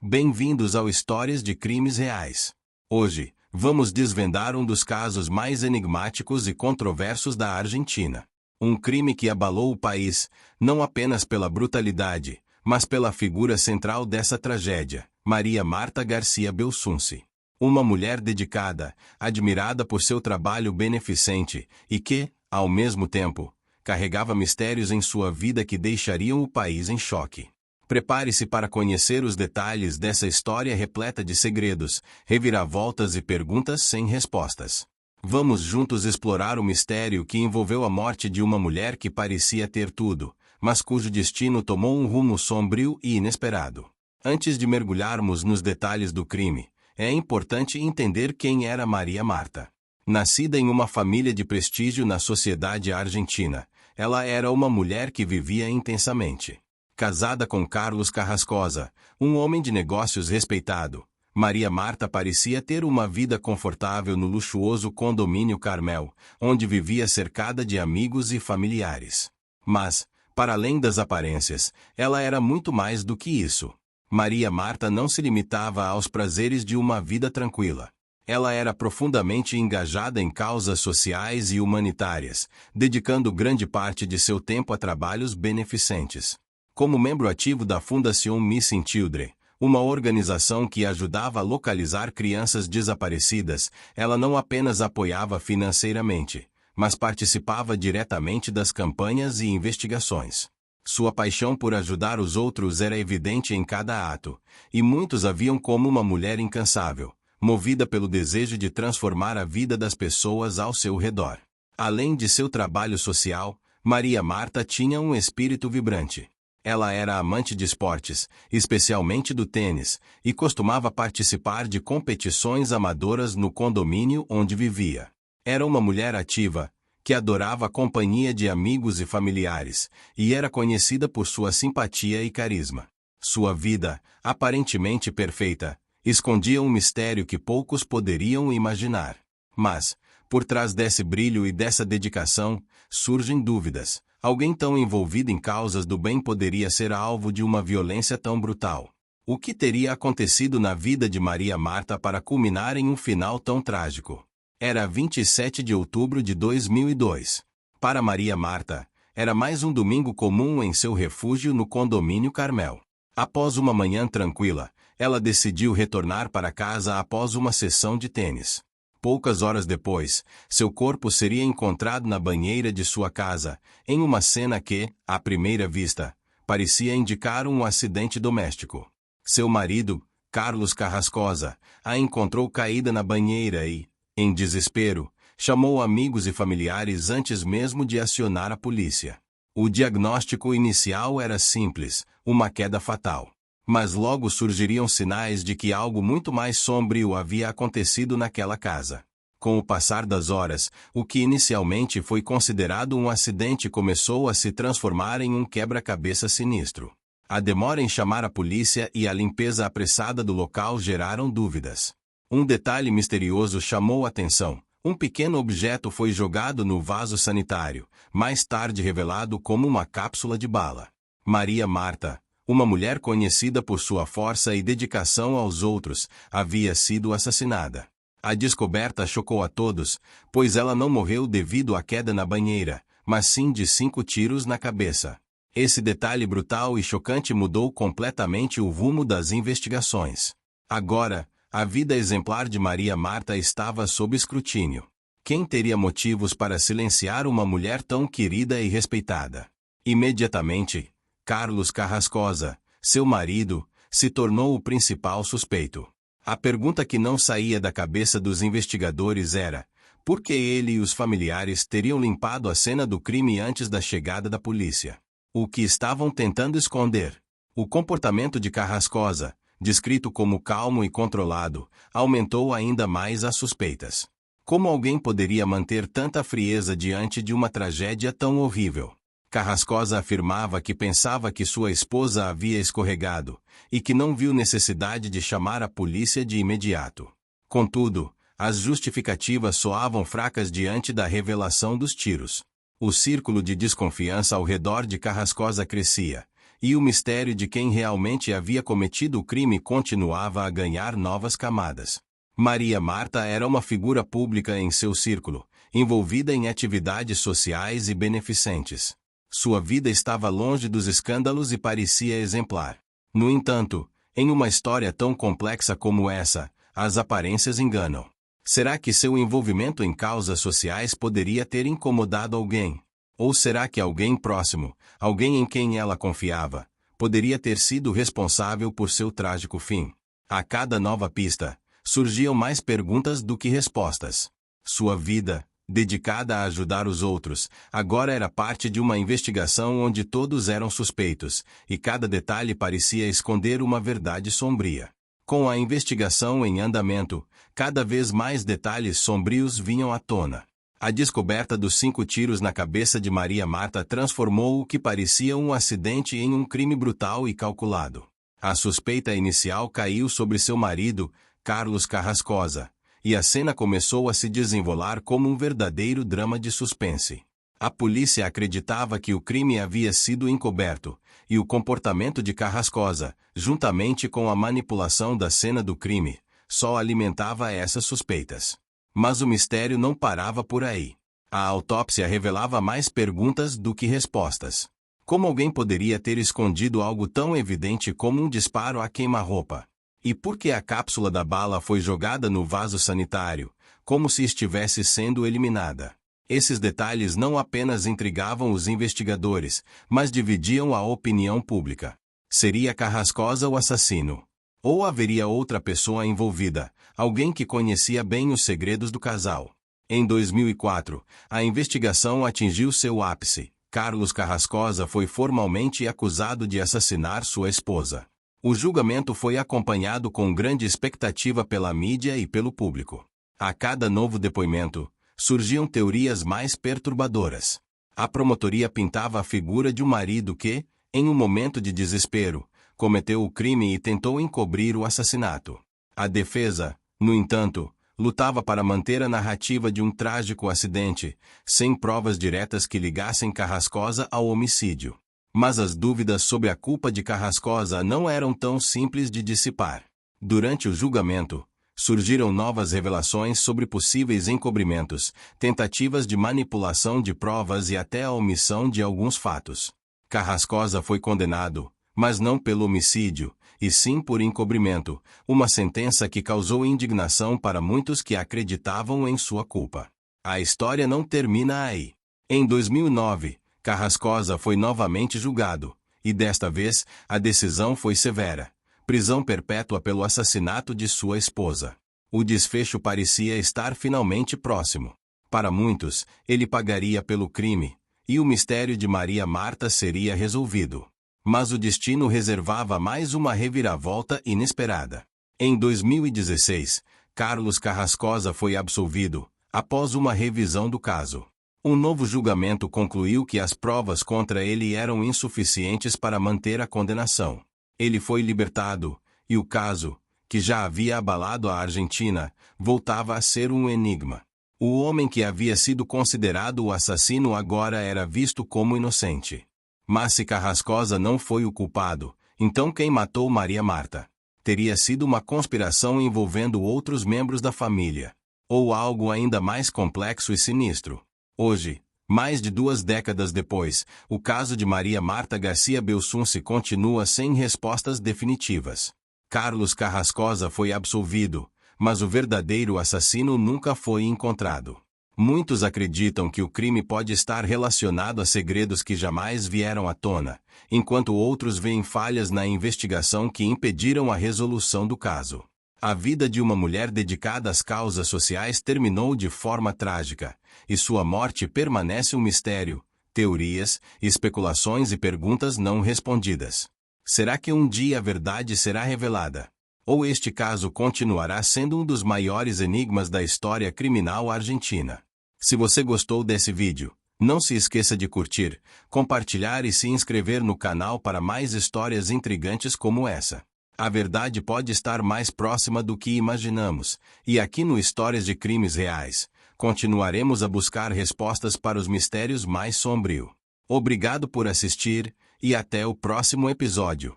Bem-vindos ao Histórias de Crimes Reais. Hoje, vamos desvendar um dos casos mais enigmáticos e controversos da Argentina. Um crime que abalou o país, não apenas pela brutalidade, mas pela figura central dessa tragédia, Maria Marta García Belsunce. Uma mulher dedicada, admirada por seu trabalho beneficente, e que, ao mesmo tempo, carregava mistérios em sua vida que deixariam o país em choque. Prepare-se para conhecer os detalhes dessa história repleta de segredos, reviravoltas e perguntas sem respostas. Vamos juntos explorar o mistério que envolveu a morte de uma mulher que parecia ter tudo, mas cujo destino tomou um rumo sombrio e inesperado. Antes de mergulharmos nos detalhes do crime, é importante entender quem era Maria Marta. Nascida em uma família de prestígio na sociedade argentina, ela era uma mulher que vivia intensamente. Casada com Carlos Carrascosa, um homem de negócios respeitado, Maria Marta parecia ter uma vida confortável no luxuoso condomínio Carmel, onde vivia cercada de amigos e familiares. Mas, para além das aparências, ela era muito mais do que isso. Maria Marta não se limitava aos prazeres de uma vida tranquila. Ela era profundamente engajada em causas sociais e humanitárias, dedicando grande parte de seu tempo a trabalhos beneficentes. Como membro ativo da Fundación Missing Children, uma organização que ajudava a localizar crianças desaparecidas, ela não apenas apoiava financeiramente, mas participava diretamente das campanhas e investigações. Sua paixão por ajudar os outros era evidente em cada ato, e muitos a viam como uma mulher incansável, movida pelo desejo de transformar a vida das pessoas ao seu redor. Além de seu trabalho social, Maria Marta tinha um espírito vibrante. Ela era amante de esportes, especialmente do tênis, e costumava participar de competições amadoras no condomínio onde vivia. Era uma mulher ativa, que adorava a companhia de amigos e familiares, e era conhecida por sua simpatia e carisma. Sua vida, aparentemente perfeita, escondia um mistério que poucos poderiam imaginar. Mas, por trás desse brilho e dessa dedicação, surgem dúvidas. Alguém tão envolvido em causas do bem poderia ser alvo de uma violência tão brutal. O que teria acontecido na vida de Maria Marta para culminar em um final tão trágico? Era 27 de outubro de 2002. Para Maria Marta, era mais um domingo comum em seu refúgio no condomínio Carmel. Após uma manhã tranquila, ela decidiu retornar para casa após uma sessão de tênis. Poucas horas depois, seu corpo seria encontrado na banheira de sua casa, em uma cena que, à primeira vista, parecia indicar um acidente doméstico. Seu marido, Carlos Carrascosa, a encontrou caída na banheira e, em desespero, chamou amigos e familiares antes mesmo de acionar a polícia. O diagnóstico inicial era simples, uma queda fatal. Mas logo surgiriam sinais de que algo muito mais sombrio havia acontecido naquela casa. Com o passar das horas, o que inicialmente foi considerado um acidente começou a se transformar em um quebra-cabeça sinistro. A demora em chamar a polícia e a limpeza apressada do local geraram dúvidas. Um detalhe misterioso chamou a atenção. Um pequeno objeto foi jogado no vaso sanitário, mais tarde revelado como uma cápsula de bala. Maria Marta, uma mulher conhecida por sua força e dedicação aos outros, havia sido assassinada. A descoberta chocou a todos, pois ela não morreu devido à queda na banheira, mas sim de 5 tiros na cabeça. Esse detalhe brutal e chocante mudou completamente o rumo das investigações. Agora, a vida exemplar de Maria Marta estava sob escrutínio. Quem teria motivos para silenciar uma mulher tão querida e respeitada? Imediatamente, Carlos Carrascosa, seu marido, se tornou o principal suspeito. A pergunta que não saía da cabeça dos investigadores era: por que ele e os familiares teriam limpado a cena do crime antes da chegada da polícia? O que estavam tentando esconder? O comportamento de Carrascosa, descrito como calmo e controlado, aumentou ainda mais as suspeitas. Como alguém poderia manter tanta frieza diante de uma tragédia tão horrível? Carrascosa afirmava que pensava que sua esposa havia escorregado, e que não viu necessidade de chamar a polícia de imediato. Contudo, as justificativas soavam fracas diante da revelação dos tiros. O círculo de desconfiança ao redor de Carrascosa crescia, e o mistério de quem realmente havia cometido o crime continuava a ganhar novas camadas. Maria Marta era uma figura pública em seu círculo, envolvida em atividades sociais e beneficentes. Sua vida estava longe dos escândalos e parecia exemplar. No entanto, em uma história tão complexa como essa, as aparências enganam. Será que seu envolvimento em causas sociais poderia ter incomodado alguém? Ou será que alguém próximo, alguém em quem ela confiava, poderia ter sido responsável por seu trágico fim? A cada nova pista, surgiam mais perguntas do que respostas. Sua vida, dedicada a ajudar os outros, agora era parte de uma investigação onde todos eram suspeitos, e cada detalhe parecia esconder uma verdade sombria. Com a investigação em andamento, cada vez mais detalhes sombrios vinham à tona. A descoberta dos 5 tiros na cabeça de Maria Marta transformou o que parecia um acidente em um crime brutal e calculado. A suspeita inicial caiu sobre seu marido, Carlos Carrascosa, e a cena começou a se desenrolar como um verdadeiro drama de suspense. A polícia acreditava que o crime havia sido encoberto, e o comportamento de Carrascosa, juntamente com a manipulação da cena do crime, só alimentava essas suspeitas. Mas o mistério não parava por aí. A autópsia revelava mais perguntas do que respostas. Como alguém poderia ter escondido algo tão evidente como um disparo a queima-roupa? E por que a cápsula da bala foi jogada no vaso sanitário, como se estivesse sendo eliminada? Esses detalhes não apenas intrigavam os investigadores, mas dividiam a opinião pública. Seria Carrascosa o assassino? Ou haveria outra pessoa envolvida, alguém que conhecia bem os segredos do casal? Em 2004, a investigação atingiu seu ápice. Carlos Carrascosa foi formalmente acusado de assassinar sua esposa. O julgamento foi acompanhado com grande expectativa pela mídia e pelo público. A cada novo depoimento, surgiam teorias mais perturbadoras. A promotoria pintava a figura de um marido que, em um momento de desespero, cometeu o crime e tentou encobrir o assassinato. A defesa, no entanto, lutava para manter a narrativa de um trágico acidente, sem provas diretas que ligassem Carrascosa ao homicídio. Mas as dúvidas sobre a culpa de Carrascosa não eram tão simples de dissipar. Durante o julgamento, surgiram novas revelações sobre possíveis encobrimentos, tentativas de manipulação de provas e até a omissão de alguns fatos. Carrascosa foi condenado, mas não pelo homicídio, e sim por encobrimento, uma sentença que causou indignação para muitos que acreditavam em sua culpa. A história não termina aí. Em 2009, Carrascosa foi novamente julgado, e desta vez, a decisão foi severa: prisão perpétua pelo assassinato de sua esposa. O desfecho parecia estar finalmente próximo. Para muitos, ele pagaria pelo crime, e o mistério de Maria Marta seria resolvido. Mas o destino reservava mais uma reviravolta inesperada. Em 2016, Carlos Carrascosa foi absolvido, após uma revisão do caso. Um novo julgamento concluiu que as provas contra ele eram insuficientes para manter a condenação. Ele foi libertado, e o caso, que já havia abalado a Argentina, voltava a ser um enigma. O homem que havia sido considerado o assassino agora era visto como inocente. Mas se Carrascosa não foi o culpado, então quem matou Maria Marta? Teria sido uma conspiração envolvendo outros membros da família. Ou algo ainda mais complexo e sinistro. Hoje, mais de 2 décadas depois, o caso de Maria Marta Garcia Belsunce continua sem respostas definitivas. Carlos Carrascosa foi absolvido, mas o verdadeiro assassino nunca foi encontrado. Muitos acreditam que o crime pode estar relacionado a segredos que jamais vieram à tona, enquanto outros veem falhas na investigação que impediram a resolução do caso. A vida de uma mulher dedicada às causas sociais terminou de forma trágica, e sua morte permanece um mistério, teorias, especulações e perguntas não respondidas. Será que um dia a verdade será revelada? Ou este caso continuará sendo um dos maiores enigmas da história criminal argentina? Se você gostou desse vídeo, não se esqueça de curtir, compartilhar e se inscrever no canal para mais histórias intrigantes como essa. A verdade pode estar mais próxima do que imaginamos, e aqui no Histórias de Crimes Reais, continuaremos a buscar respostas para os mistérios mais sombrios. Obrigado por assistir, e até o próximo episódio.